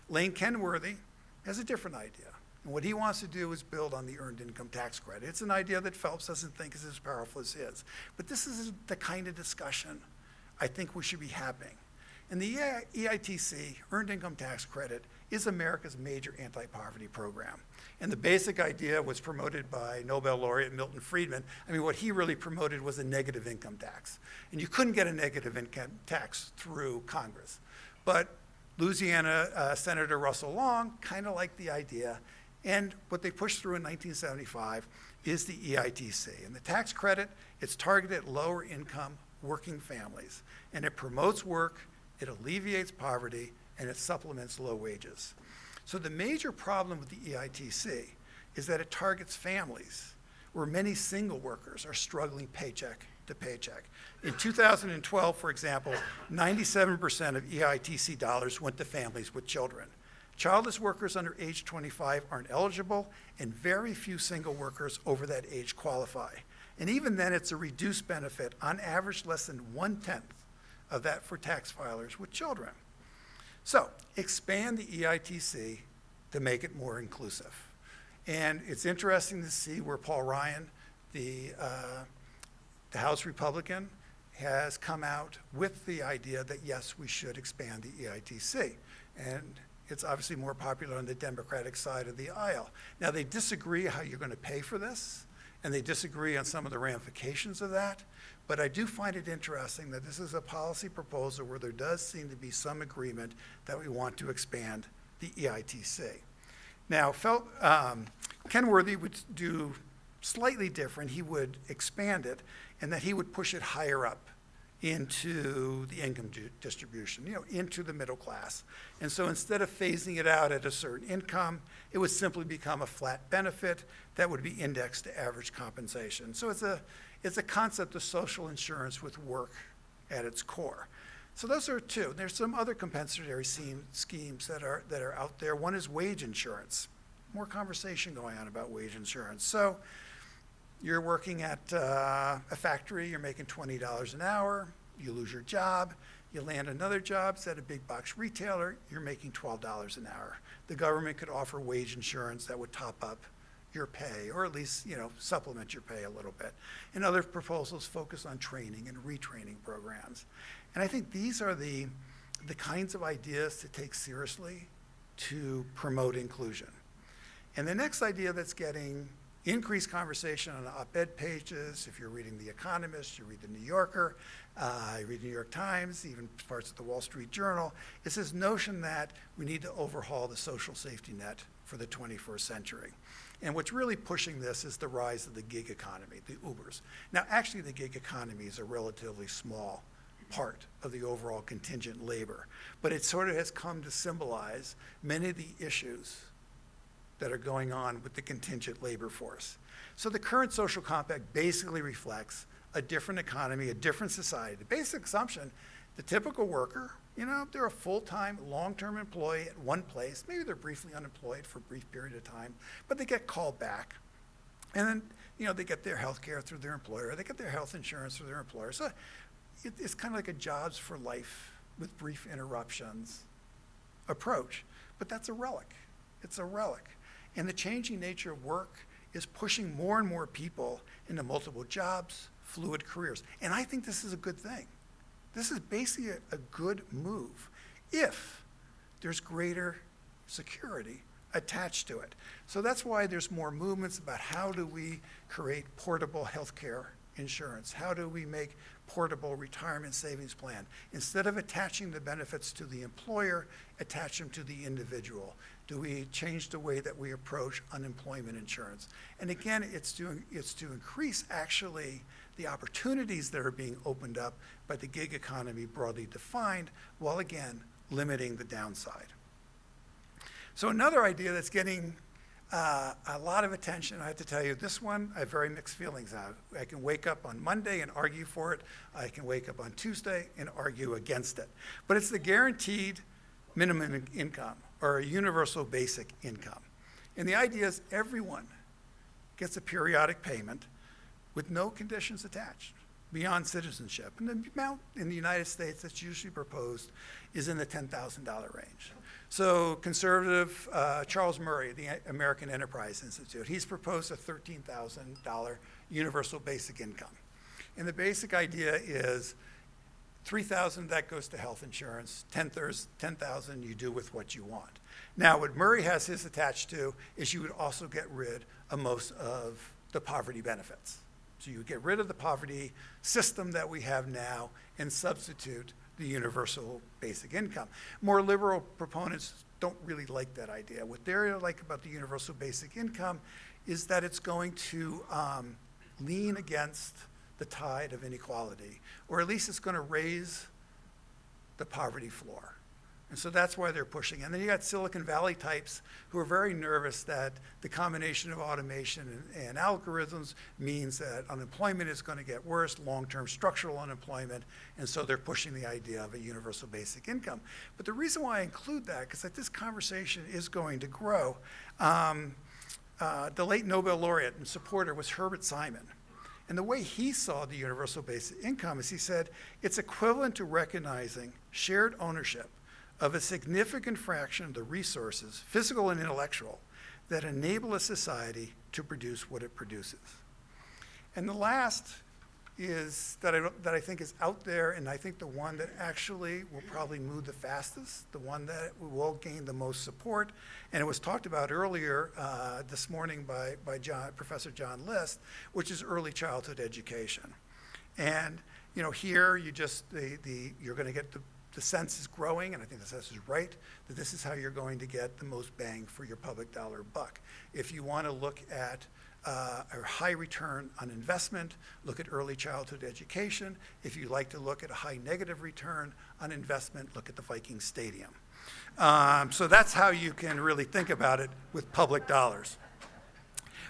Lane Kenworthy has a different idea. And what he wants to do is build on the earned income tax credit. It's an idea that Phelps doesn't think is as powerful as his. But this is the kind of discussion I think we should be having. And the EITC, Earned Income Tax Credit, is America's major anti-poverty program. And the basic idea was promoted by Nobel laureate Milton Friedman. I mean, what he really promoted was a negative income tax. And you couldn't get a negative income tax through Congress. But Louisiana Senator Russell Long kind of liked the idea. And what they pushed through in 1975 is the EITC. And the tax credit, it's targeted at lower income working families. And it promotes work, it alleviates poverty, and it supplements low wages. So the major problem with the EITC is that it targets families where many single workers are struggling paycheck to paycheck. In 2012, for example, 97% of EITC dollars went to families with children. Childless workers under age 25 aren't eligible, and very few single workers over that age qualify. And even then, it's a reduced benefit, on average less than 1/10 of that for tax filers with children. So expand the EITC to make it more inclusive. And it's interesting to see where Paul Ryan, the House Republican, has come out with the idea that, yes, we should expand the EITC. And it's obviously more popular on the Democratic side of the aisle. Now, they disagree how you're going to pay for this, and they disagree on some of the ramifications of that. But I do find it interesting that this is a policy proposal where there does seem to be some agreement that we want to expand the EITC. Now, Kenworthy would do slightly different. He would expand it, and that he would push it higher up into the income distribution, into the middle class. And so instead of phasing it out at a certain income, it would simply become a flat benefit that would be indexed to average compensation. So it's a concept of social insurance with work at its core. So those are two. There's some other compensatory schemes that are out there. One is wage insurance. More conversation going on about wage insurance. So you're working at a factory, you're making $20 an hour, you lose your job, you land another job, it's at a big box retailer, you're making $12 an hour. The government could offer wage insurance that would top up your pay, or at least, supplement your pay a little bit. And other proposals focus on training and retraining programs. And I think these are the kinds of ideas to take seriously to promote inclusion. And the next idea that's getting increased conversation on op-ed pages, if you're reading The Economist, you read The New Yorker, you read the New York Times, even parts of the Wall Street Journal, is this notion that we need to overhaul the social safety net for the 21st century. And what's really pushing this is the rise of the gig economy, the Ubers. Now, actually, the gig economy is a relatively small part of the overall contingent labor, but it sort of has come to symbolize many of the issues that are going on with the contingent labor force. So the current social compact basically reflects a different economy, a different society. The basic assumption, the typical worker, they're a full-time, long-term employee at one place. Maybe they're briefly unemployed for a brief period of time, but they get called back. And then, they get their health care through their employer. They get their health insurance through their employer. So it's kind of like a jobs for life with brief interruptions approach. But that's a relic. It's a relic. And the changing nature of work is pushing more and more people into multiple jobs, fluid careers. And I think this is a good thing. This is basically a good move if there's greater security attached to it. So that's why there's more movements about how do we create portable health care insurance? How do we make portable retirement savings plan? Instead of attaching the benefits to the employer, attach them to the individual. Do we change the way that we approach unemployment insurance? And again, it's to increase actually the opportunities that are being opened up by the gig economy broadly defined, while again, limiting the downside. So another idea that's getting a lot of attention. I have to tell you, this one, I have very mixed feelings on. I can wake up on Monday and argue for it. I can wake up on Tuesday and argue against it. But it's the guaranteed minimum income, or a universal basic income. And the idea is everyone gets a periodic payment with no conditions attached beyond citizenship. And the amount in the United States that's usually proposed is in the $10,000 range. So conservative Charles Murray, the American Enterprise Institute, he's proposed a $13,000 universal basic income. And the basic idea is $3,000, that goes to health insurance, $10,000 you do with what you want. Now, what Murray has his attached to is you would also get rid of most of the poverty benefits. So you would get rid of the poverty system that we have now and substitute the universal basic income. More liberal proponents don't really like that idea. What they like about the universal basic income is that it's going to lean against the tide of inequality, or at least it's going to raise the poverty floor. And so that's why they're pushing. And then you got Silicon Valley types who are very nervous that the combination of automation and algorithms means that unemployment is going to get worse, long-term structural unemployment, and so they're pushing the idea of a universal basic income. But the reason why I include that, because this conversation is going to grow. The late Nobel laureate and supporter was Herbert Simon. And the way he saw the universal basic income is he said, it's equivalent to recognizing shared ownership of a significant fraction of the resources, physical and intellectual, that enable a society to produce what it produces. And the last is that I think is out there, and I think the one that actually will probably move the fastest, the one that will gain the most support, and it was talked about earlier this morning by Professor John List, which is early childhood education. And here you just you're going to get the sense is growing, and I think the sense is right, that this is how you're going to get the most bang for your public dollar buck. If you want to look at a high return on investment, look at early childhood education. If you like to look at a high negative return on investment, look at the Viking Stadium. So that's how you can really think about it with public dollars.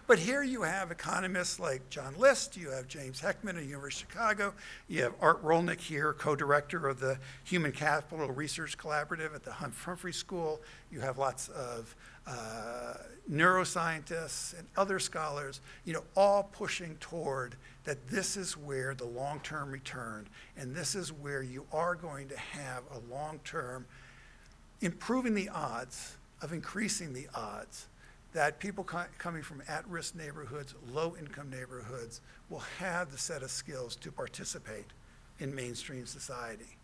But here you have economists like John List, you have James Heckman at the University of Chicago, you have Art Rolnick here, co-director of the Human Capital Research Collaborative at the Humphrey School, you have lots of neuroscientists and other scholars, all pushing toward that this is where the long-term return, and this is where you are going to have a long-term improving the odds of increasing the odds that people coming from at-risk neighborhoods, low-income neighborhoods, will have the set of skills to participate in mainstream society.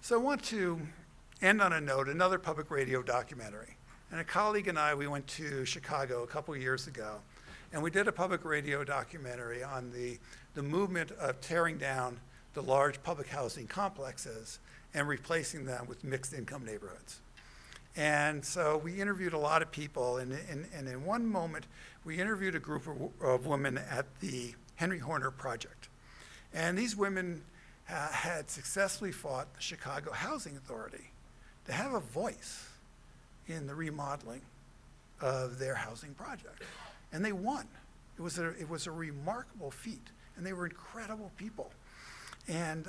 So I want to end on a note, another public radio documentary. And a colleague and I, we went to Chicago a couple years ago, and we did a public radio documentary on the movement of tearing down the large public housing complexes and replacing them with mixed-income neighborhoods. And so we interviewed a lot of people, and in one moment, we interviewed a group of women at the Henry Horner Project. And these women had successfully fought the Chicago Housing Authority to have a voice in the remodeling of their housing project. And they won. It was a remarkable feat, and they were incredible people. And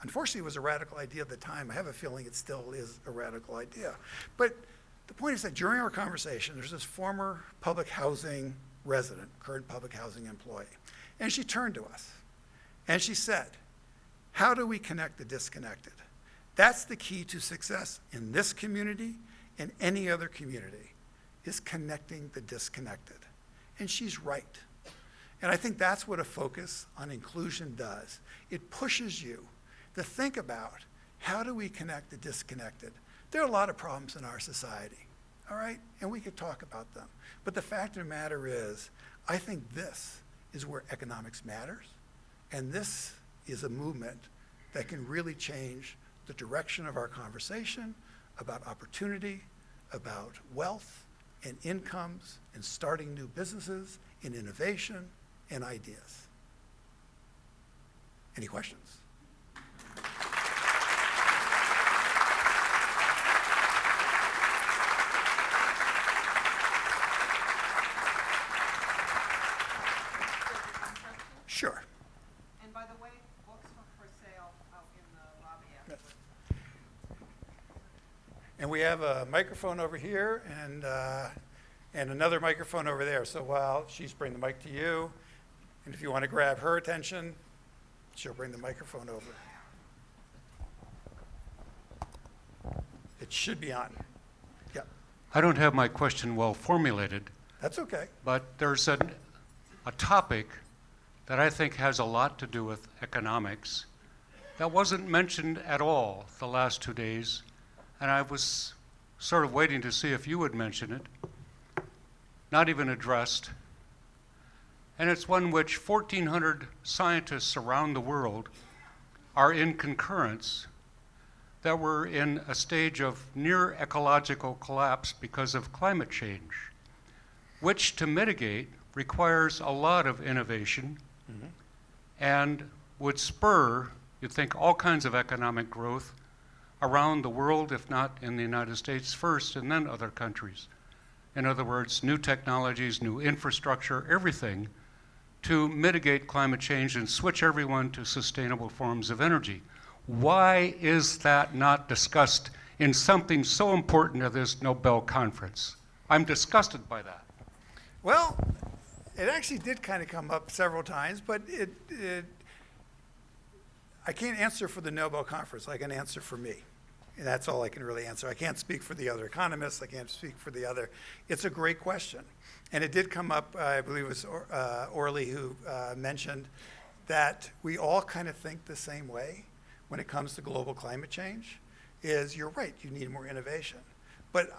unfortunately, it was a radical idea at the time. I have a feeling it still is a radical idea. But the point is that during our conversation, there's this former public housing resident, current public housing employee. And she turned to us, and she said, how do we connect the disconnected? That's the key to success in this community and any other community, is connecting the disconnected. And she's right. And I think that's what a focus on inclusion does. It pushes you to think about, how do we connect the disconnected? There are a lot of problems in our society, all right? And we could talk about them. But the fact of the matter is, I think this is where economics matters. And this is a movement that can really change the direction of our conversation about opportunity, about wealth and incomes, and starting new businesses, and innovation, and ideas. Any questions? books for sale out in the lobby afterwards. And we have a microphone over here and another microphone over there. So while she's bringing the mic to you, and if you want to grab her attention, she'll bring the microphone over. It should be on. Yeah. I don't have my question well formulated, That's okay. but there's a topic that I think has a lot to do with economics that wasn't mentioned at all the last 2 days, and I was sort of waiting to see if you would mention it. Not even addressed. And it's one which 1,400 scientists around the world are in concurrence that we're in a stage of near ecological collapse because of climate change, which to mitigate requires a lot of innovation and would spur, you'd think, all kinds of economic growth around the world, if not in the United States first and then other countries. In other words, new technologies, new infrastructure, everything to mitigate climate change and switch everyone to sustainable forms of energy. Why is that not discussed in something so important as this Nobel conference? I'm disgusted by that. Well, it actually did kind of come up several times, but I can't answer for the Nobel conference. I can answer for me. And that's all I can really answer. I can't speak for the other economists. I can't speak for the other. It's a great question. And it did come up, I believe it was Orly who mentioned that we all kind of think the same way when it comes to global climate change, is you're right, you need more innovation. But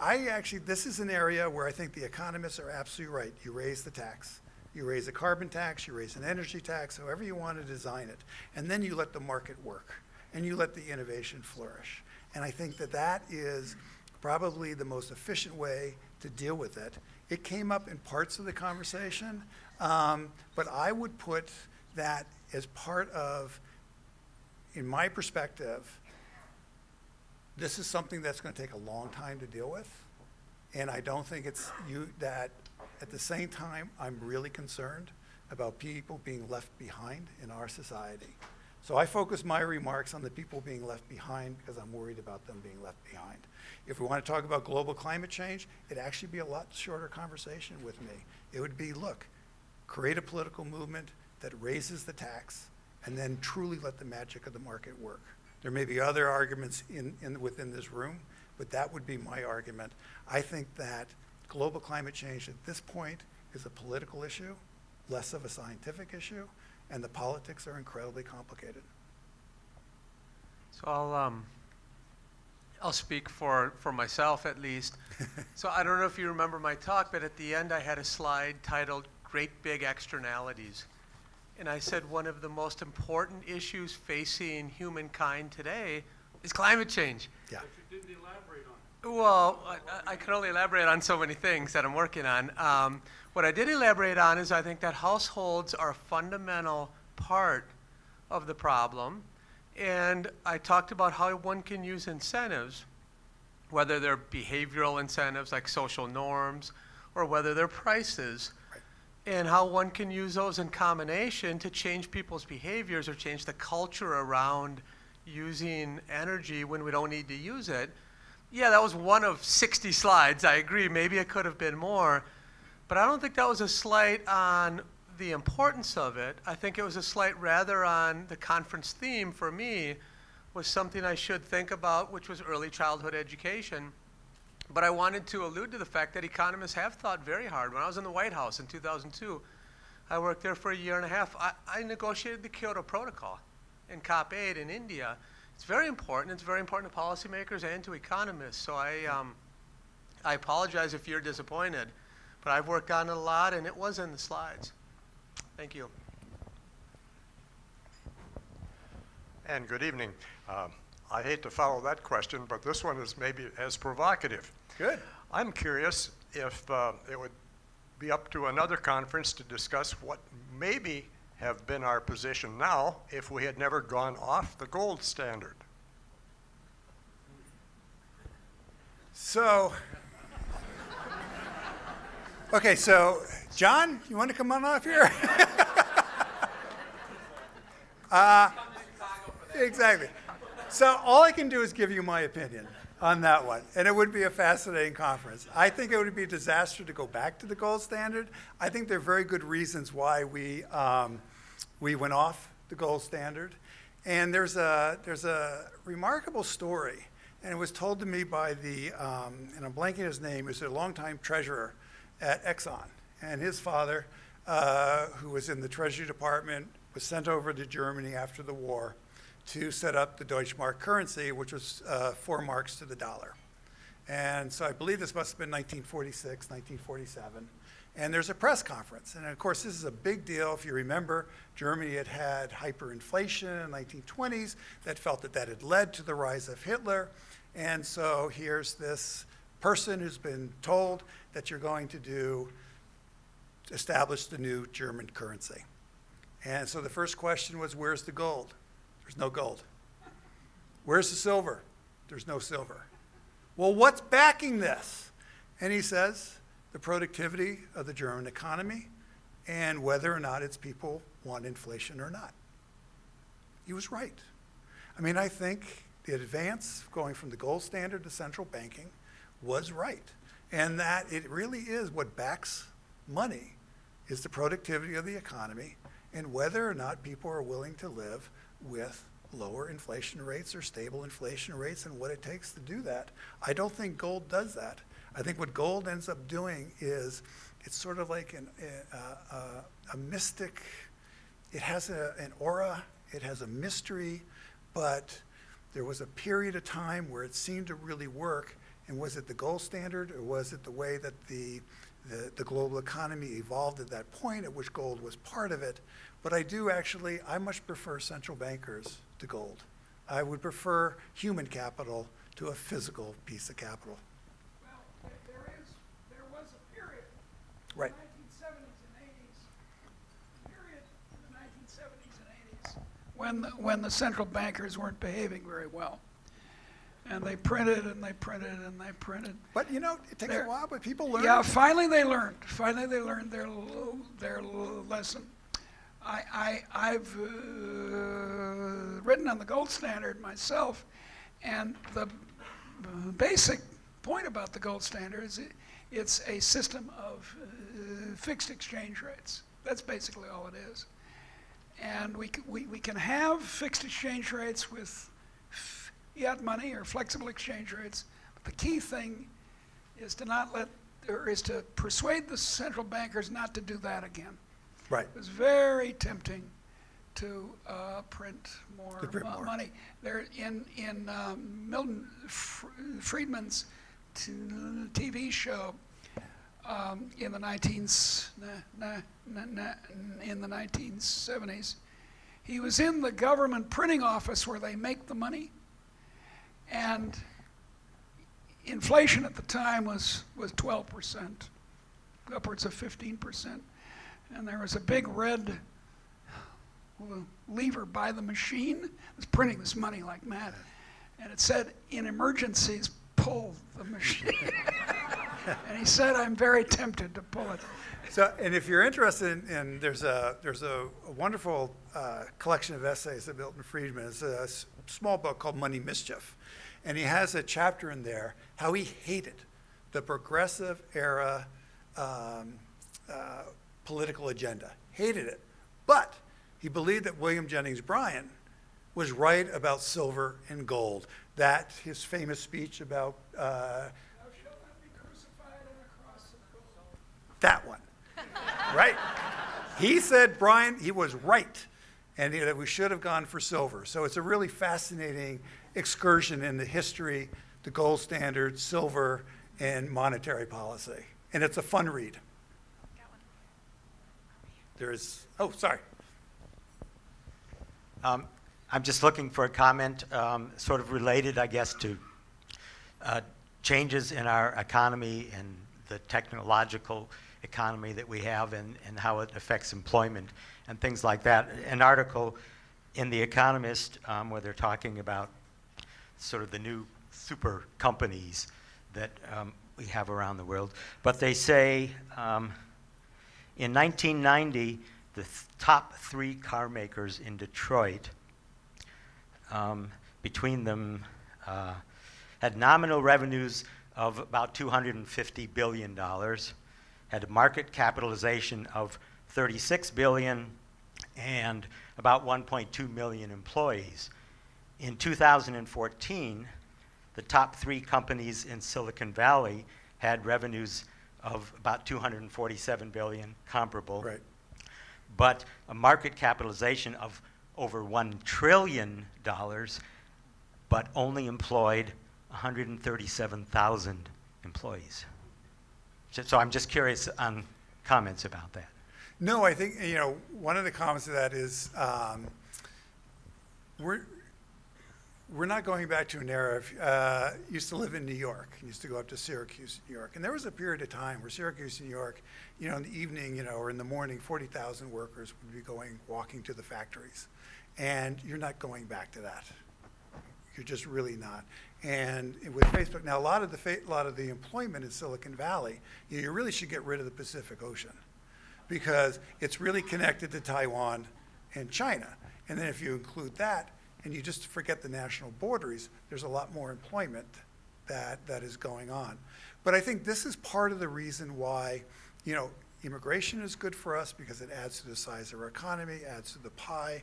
this is an area where I think the economists are absolutely right. You raise the tax. You raise a carbon tax, you raise an energy tax, however you want to design it. And then you let the market work. And you let the innovation flourish. And I think that is probably the most efficient way to deal with it. It came up in parts of the conversation, but I would put that as part of, in my perspective, this is something that's going to take a long time to deal with. And I don't think it's that at the same time, I'm really concerned about people being left behind in our society. So I focus my remarks on the people being left behind because I'm worried about them being left behind. If we want to talk about global climate change, it'd actually be a lot shorter conversation with me. It would be, look, create a political movement that raises the tax and then truly let the magic of the market work. There may be other arguments within this room, but that would be my argument. I think that global climate change at this point is a political issue, less of a scientific issue, and the politics are incredibly complicated. So I'll speak for myself at least. So I don't know if you remember my talk, but at the end I had a slide titled Great Big Externalities. And I said one of the most important issues facing humankind today is climate change. Yeah. But you didn't elaborate on it. Well, I can only elaborate on so many things that I'm working on. What I did elaborate on is I think that households are a fundamental part of the problem. And I talked about how one can use incentives, whether they're behavioral incentives like social norms, or whether they're prices, and how one can use those in combination to change people's behaviors or change the culture around using energy when we don't need to use it. Yeah, that was one of 60 slides. I agree, maybe it could have been more. But I don't think that was a slight on the importance of it. I think it was a slight rather on the conference theme for me was something I should think about, which was early childhood education. But I wanted to allude to the fact that economists have thought very hard. When I was in the White House in 2002, I worked there for a year and a half. I negotiated the Kyoto Protocol in COP8 in India. It's very important. It's very important to policymakers and to economists. So I apologize if you're disappointed. But I've worked on it a lot, and it was in the slides. Thank you. And good evening. I hate to follow that question, but this one is maybe as provocative. Good. I'm curious if it would be up to another conference to discuss what maybe have been our position now if we had never gone off the gold standard. So, okay, so John, you want to come on off here? Exactly. So all I can do is give you my opinion on that one. And it would be a fascinating conference. I think it would be a disaster to go back to the gold standard. I think there are very good reasons why we went off the gold standard. And there's a remarkable story. And it was told to me by and I'm blanking his name, he was a longtime treasurer at Exxon. And his father, who was in the Treasury Department, was sent over to Germany after the war to set up the Deutschmark currency, which was 4 marks to the dollar. And so I believe this must have been 1946, 1947. And there's a press conference. And of course, this is a big deal. If you remember, Germany had had hyperinflation in the 1920s that felt that had led to the rise of Hitler. And so here's this person who's been told that you're going to establish the new German currency. And so the first question was, where's the gold? There's no gold. Where's the silver? There's no silver. Well, what's backing this? And he says, the productivity of the German economy and whether or not its people want inflation or not. He was right. I mean, I think the advance going from the gold standard to central banking was right. And that it really is what backs money is the productivity of the economy and whether or not people are willing to live with lower inflation rates or stable inflation rates and what it takes to do that. I don't think gold does that. I think what gold ends up doing is it's sort of like a mystic, it has an aura, it has a mystery, but there was a period of time where it seemed to really work. And was it the gold standard or was it the way that the global economy evolved at that point at which gold was part of it? But I much prefer central bankers to gold. I would prefer human capital to a physical piece of capital. Well, there was a period, Right. in the 1970s and 80s, period in the 1970s and 80s, when the central bankers weren't behaving very well. And they printed and they printed and they printed. But it takes a while, but people learn. Yeah, finally they learned. Finally they learned their lesson. I've written on the gold standard myself, and the basic point about the gold standard is it's a system of fixed exchange rates. That's basically all it is. And we can have fixed exchange rates with fiat money or flexible exchange rates. But the key thing is to persuade the central bankers not to do that again. Right. It was very tempting to print more money. There in Milton Friedman's TV show in the 1970s, he was in the government printing office where they make the money, and inflation at the time was 12%, upwards of 15%. And there was a big red lever by the machine. It was printing this money like mad. And it said, in emergencies, pull the machine. And he said, I'm very tempted to pull it. So, and if you're interested in there's a wonderful collection of essays of Milton Friedman. It's a small book called Money, Mischief. And he has a chapter in there how he hated the progressive era political agenda. Hated it. But he believed that William Jennings Bryan was right about silver and gold. That his famous speech about Thou shalt not be crucified on a cross of gold. that one, right? He said he was right, and that we should have gone for silver. So it's a really fascinating excursion in the history, the gold standard, silver, and monetary policy. And it's a fun read. Sorry. I'm just looking for a comment, sort of related, I guess, to changes in our economy and the technological economy that we have and how it affects employment and things like that. An article in The Economist where they're talking about sort of the new super companies that we have around the world. But they say in 1990, the top 3 car makers in Detroit between them had nominal revenues of about $250 billion, had a market capitalization of $36 billion, and about 1.2 million employees. In 2014, the top 3 companies in Silicon Valley had revenues of about 247 billion, comparable, Right. but a market capitalization of over $1 trillion, but only employed 137,000 employees. So I'm just curious on comments about that. No, I think, one of the comments to that is we're not going back to an era of, used to live in New York, used to go up to Syracuse, New York. And there was a period of time where Syracuse, New York, in the evening, or in the morning, 40,000 workers would be walking to the factories. And you're not going back to that. You're just really not. And with Facebook, now a lot of the employment in Silicon Valley, you really should get rid of the Pacific Ocean, because it's really connected to Taiwan and China. And then if you include that, and you just forget the national borders, there's a lot more employment that is going on. But I think this is part of the reason why, immigration is good for us, because it adds to the size of our economy, adds to the pie.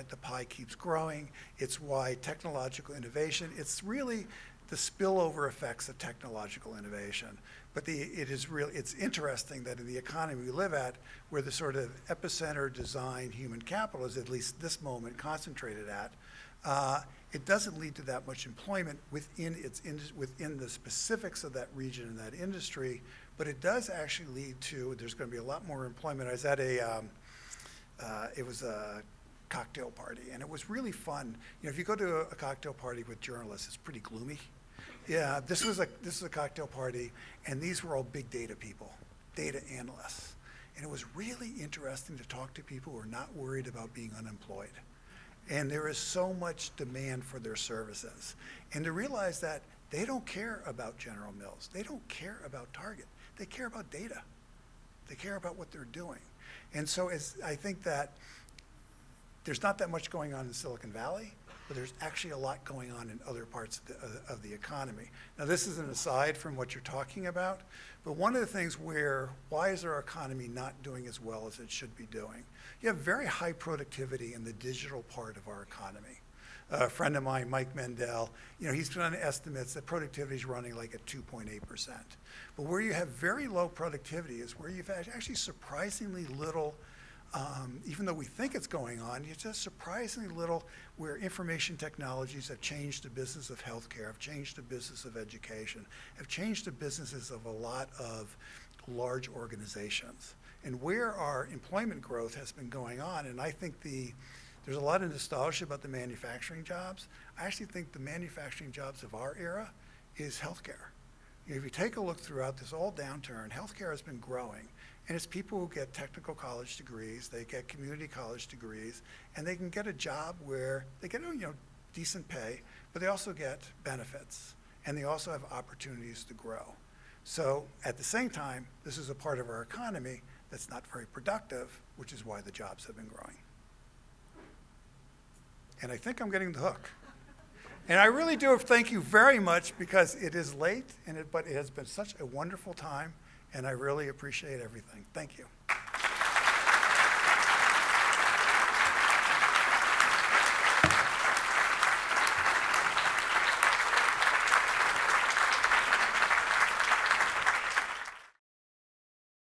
The pie keeps growing. It's why technological innovation, it's really the spillover effects of technological innovation. But it's interesting that in the economy we live at, where the sort of epicenter design human capital is, at least this moment, concentrated at, it doesn't lead to that much employment within the specifics of that region and that industry, but it does actually lead to, there's going to be a lot more employment. I was at it was a cocktail party, and it was really fun. If you go to a cocktail party with journalists, it's pretty gloomy. Yeah, this was a cocktail party, and these were all big data people, data analysts. And it was really interesting to talk to people who are not worried about being unemployed. And there is so much demand for their services. And to realize that they don't care about General Mills. They don't care about Target. They care about data. They care about what they're doing. And so I think that there's not that much going on in Silicon Valley, but there's actually a lot going on in other parts of the economy. Now, this is an aside from what you're talking about, but one of the things why is our economy not doing as well as it should be doing? You have very high productivity in the digital part of our economy. A friend of mine, Mike Mendel, he's done estimates that productivity is running like at 2.8%. But where you have very low productivity is where you've had actually surprisingly little, even though we think it's going on, it's just surprisingly little where information technologies have changed the business of healthcare, have changed the business of education, have changed the businesses of a lot of large organizations. And where our employment growth has been going on, and I think there's a lot of nostalgia about the manufacturing jobs. I actually think the manufacturing jobs of our era is healthcare. If you take a look throughout this whole downturn, healthcare has been growing. And it's people who get technical college degrees, they get community college degrees, and they can get a job where they get decent pay, but they also get benefits, and they also have opportunities to grow. So at the same time, this is a part of our economy that's not very productive, which is why the jobs have been growing. And I think I'm getting the hook. And I really do thank you very much, because it is late, but it has been such a wonderful time, and I really appreciate everything. Thank you.